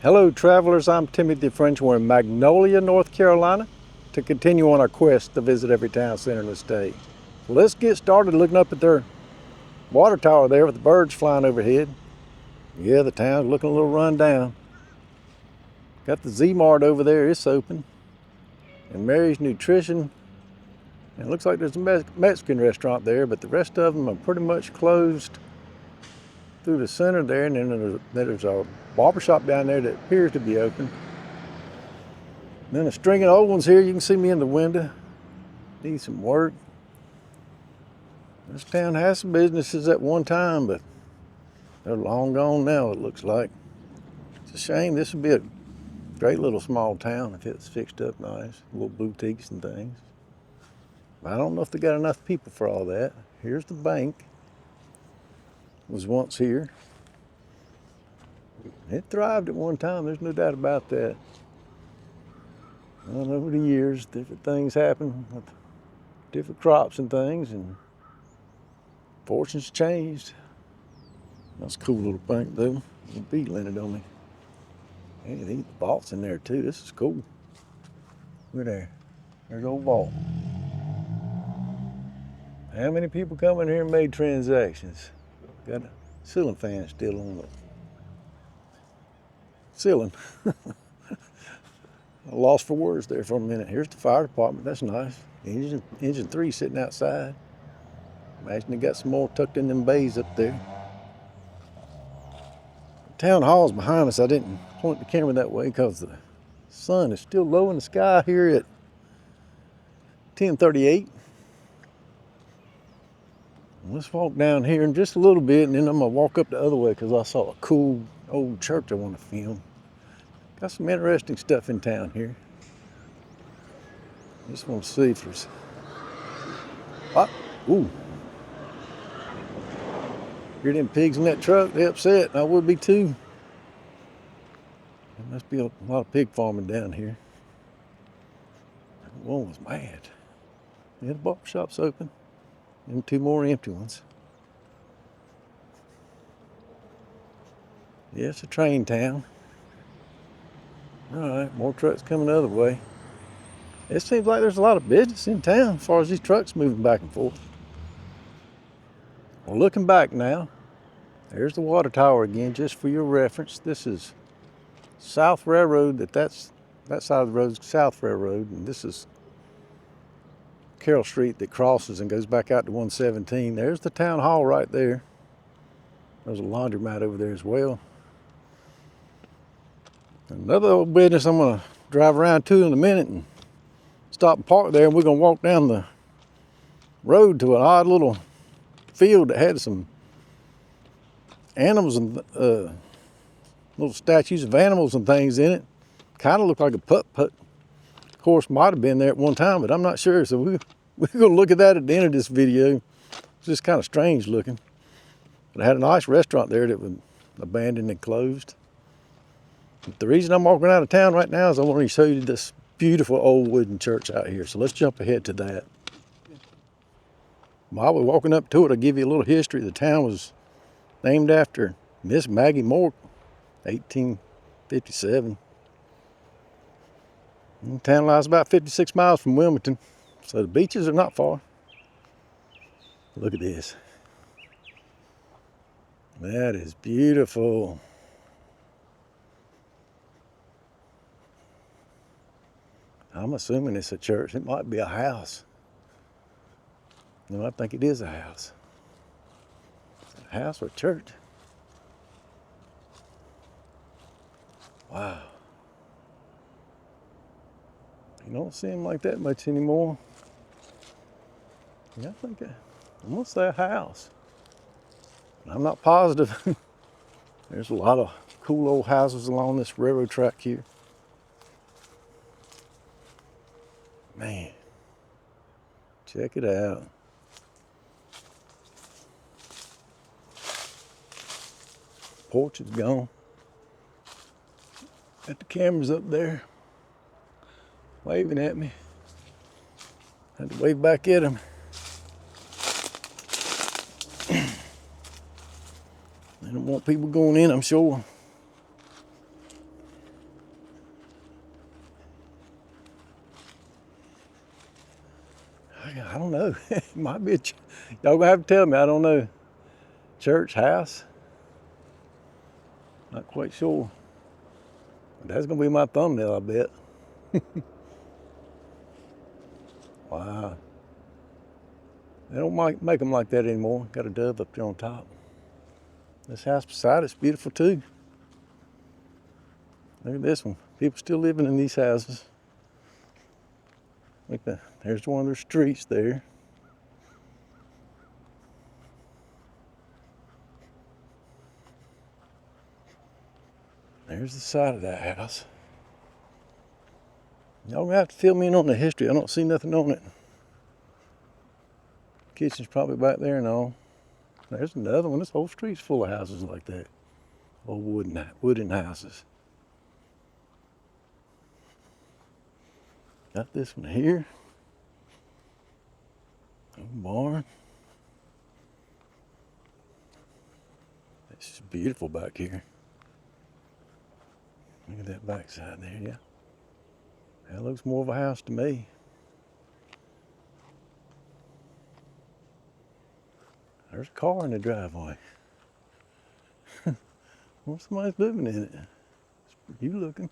Hello travelers, I'm Timothy French. We're in Magnolia, North Carolina to continue on our quest to visit every town center in the state. So let's get started looking up at their water tower there with the birds flying overhead. Yeah, the town's looking a little run down. Got the Z-Mart over there, it's open. And Mary's Nutrition. And it looks like there's a Mexican restaurant there, but the rest of them are pretty much closed through the center there. And then there's a barbershop down there that appears to be open. Then a string of old ones here. You can see me in the window. Need some work. This town has some businesses at one time, but they're long gone now, it looks like. It's a shame. This would be a great little small town if it was fixed up nice. Little boutiques and things. But I don't know if they got enough people for all that. Here's the bank. It was once here. It thrived at one time. There's no doubt about that. And over the years, different things happen with different crops and things, and fortunes changed. That's a cool little bank though. The bee landed on me. Hey, they eat the vaults in there too. This is cool. Look there. There's old vault. How many people come in here and made transactions? Got a ceiling fan still on the ceiling. I lost for words there for a minute. Here's the fire department. That's nice. Engine 3 sitting outside. Imagine they got some more tucked in them bays up there. The town hall's behind us. I didn't point the camera that way because the sun is still low in the sky here at 10:38. Let's walk down here in just a little bit, and then I'm gonna walk up the other way because I saw a cool old church I want to film. Got some interesting stuff in town here. Just want to see if there's... Ooh. Hear them pigs in that truck? They upset. I would be too. There must be a lot of pig farming down here. That one was mad. Yeah, the barber shop's open. And 2 more empty ones. Yeah, it's a train town. All right, more trucks coming the other way. It seems like there's a lot of business in town as far as these trucks moving back and forth. Well, looking back now, there's the water tower again, just for your reference. This is South Railroad. That side of the road is South Railroad, and this is Carroll Street that crosses and goes back out to 117. There's the town hall right there. There's a laundromat over there as well. Another old business I'm gonna drive around to in a minute and stop and park there, and we're gonna walk down the road to an odd little field that had some animals and little statues of animals and things in it. Kind of looked like a putt-putt course. Might have been there at one time, but I'm not sure. So we're gonna look at that at the end of this video. It's just kind of strange looking. But it had a nice restaurant there that was abandoned and closed. But the reason I'm walking out of town right now is I want to show you this beautiful old wooden church out here. So let's jump ahead to that. While we're walking up to it, I'll give you a little history. The town was named after Miss Maggie Moore, 1857. The town lies about 56 miles from Wilmington, so the beaches are not far. Look at this. That is beautiful. I'm assuming it's a church. It might be a house. No, I think it is a house. A house or a church? Wow. You don't see them like that much anymore. Yeah, I think I'm gonna say a house. I'm not positive. There's a lot of cool old houses along this railroad track here. Man, check it out. Porch is gone. Got the cameras up there waving at me. Had to wave back at them. They don't want people going in, I'm sure. I don't know. It might be y'all gonna have to tell me. I don't know. Church, house. Not quite sure. But that's gonna be my thumbnail, I bet. Wow. They don't make them like that anymore. Got a dove up there on top. This house beside it's beautiful too. Look at this one. People still living in these houses. Look at that. There's one of their streets there. There's the side of that house. Y'all gonna have to fill me in on the history. I don't see nothing on it. Kitchen's probably back there and all. There's another one. This whole street's full of houses like that. Old wooden houses. Got this one here. Old barn. It's just beautiful back here. Look at that backside there, yeah. That looks more of a house to me. There's a car in the driveway. Well, somebody's living in it. You looking.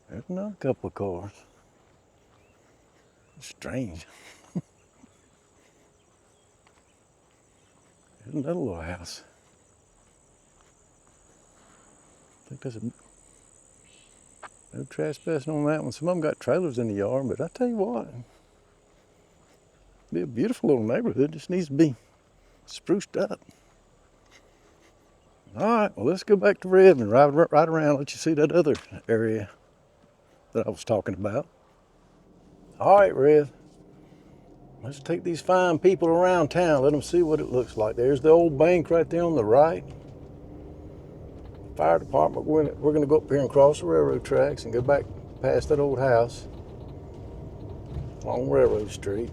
There's another couple of cars. It's strange. There's another little house. I think there's no trespassing on that one. Some of them got trailers in the yard, but I tell you what, it'd be a beautiful little neighborhood. Just needs to be spruced up. All right, well, let's go back to Rev and ride around, let you see that other area that I was talking about. All right, Rev. Let's take these fine people around town, let them see what it looks like. There's the old bank right there on the right. Fire department. We're going to go up here and cross the railroad tracks and go back past that old house along Railroad Street.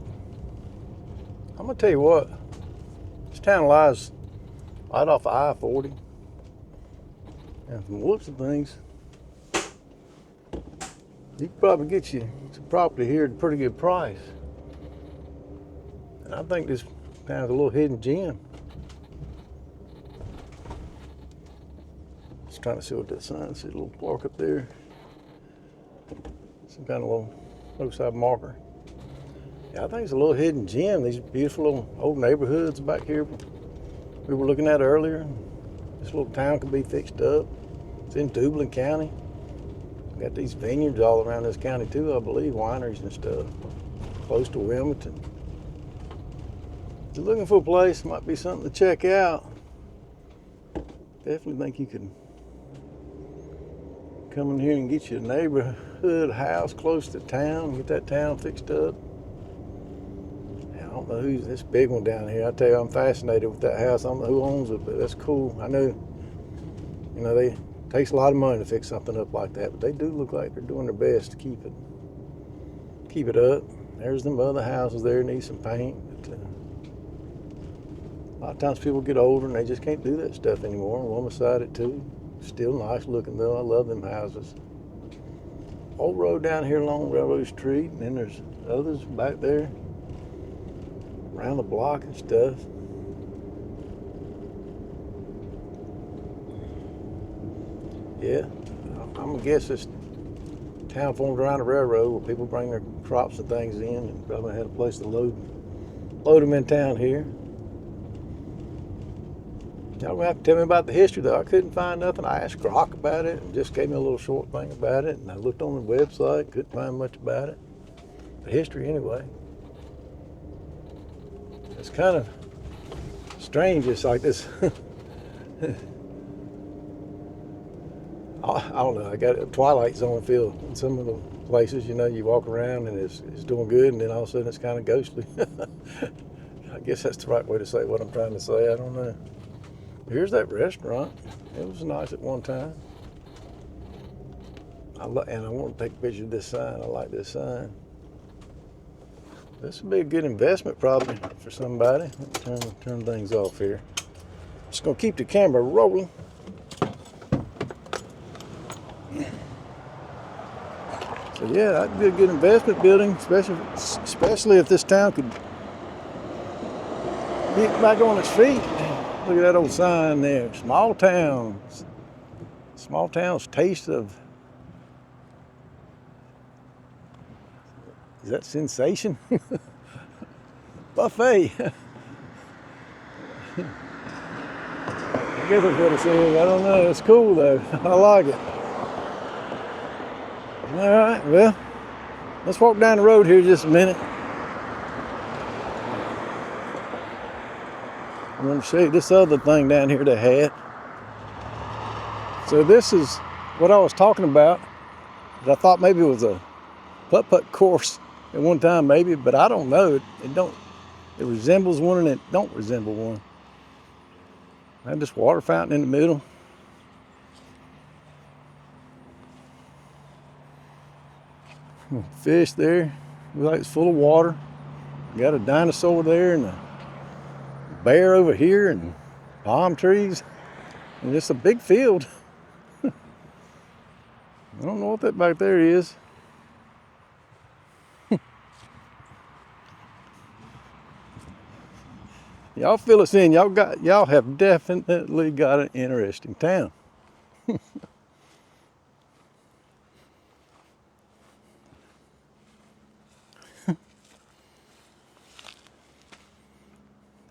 I'm going to tell you what, this town lies right off of I-40. And from the looks of things, you could probably get you some property here at a pretty good price. And I think this town's a little hidden gem. Just trying to see what that sign says. A little park up there. Some kind of little roadside marker. Yeah, I think it's a little hidden gem. These beautiful little old neighborhoods back here we were looking at earlier. This little town could be fixed up. It's in Dublin County. Got these vineyards all around this county too, I believe, wineries and stuff. Close to Wilmington. If you're looking for a place, might be something to check out. Definitely think you could come in here and get you a neighborhood house close to town, get that town fixed up. I don't know who's this big one down here. I tell you, I'm fascinated with that house. I don't know who owns it, but that's cool. I know, it takes a lot of money to fix something up like that, but they do look like they're doing their best to keep it up. There's them other houses there, need some paint. But, a lot of times people get older and they just can't do that stuff anymore. One beside it too. Still nice looking though. I love them houses. Old road down here along Railroad Street, and then there's others back there around the block and stuff. Yeah, I'm gonna guess this town formed around the railroad where people bring their crops and things in, and probably had a place to load them in town here. Y'all gonna have to tell me about the history though. I couldn't find nothing. I asked Grok about it and just gave me a little short thing about it, and I looked on the website, couldn't find much about it. The history anyway. It's kind of strange. It's like this. I don't know. I got a Twilight Zone feel in some of the places. You walk around and it's doing good, and then all of a sudden it's kind of ghostly. I guess that's the right way to say what I'm trying to say. I don't know. Here's that restaurant. It was nice at one time. And I want to take a picture of this sign. I like this sign. This would be a good investment probably for somebody. Let me turn things off here. Just gonna keep the camera rolling. So yeah, that'd be a good investment building, especially if this town could get back on its feet. Look at that old sign there, small towns. Small town's taste of, is that sensation? Buffet. I guess that's what it says. I don't know. It's cool though. I like it. All right, well, let's walk down the road here just a minute. I'm going to show you this other thing down here they had. So this is what I was talking about. I thought maybe it was a putt-putt course at one time, maybe, but I don't know. It resembles one and it don't resemble one. I have this water fountain in the middle. Fish there, looks like it's full of water. Got a dinosaur there and a bear over here and palm trees. And just a big field. I don't know what that back there is. Y'all fill us in. Y'all have definitely got an interesting town.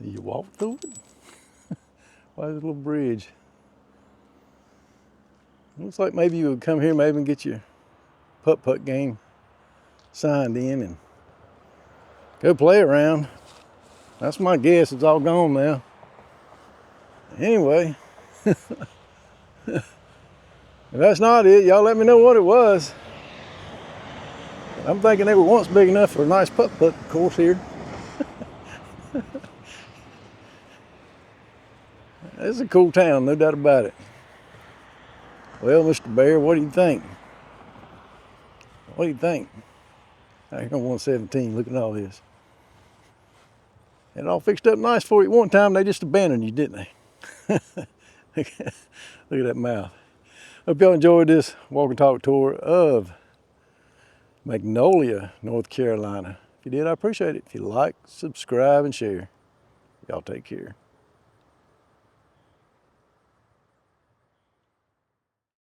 Do you walk through it? Why is a little bridge? Looks like maybe you would come here maybe and get your putt-putt game signed in and go play around. That's my guess. It's all gone now. Anyway, if that's not it, y'all let me know what it was. I'm thinking they were once big enough for a nice putt-putt course here. It's a cool town, no doubt about it. Well, Mr. Bear, what do you think? What do you think? Out here on 117, look at all this. Had it all fixed up nice for you. One time they just abandoned you, didn't they? Look at that mouth. Hope y'all enjoyed this walk and talk tour of Magnolia, North Carolina. If you did, I appreciate it. If you like, subscribe, and share. Y'all take care.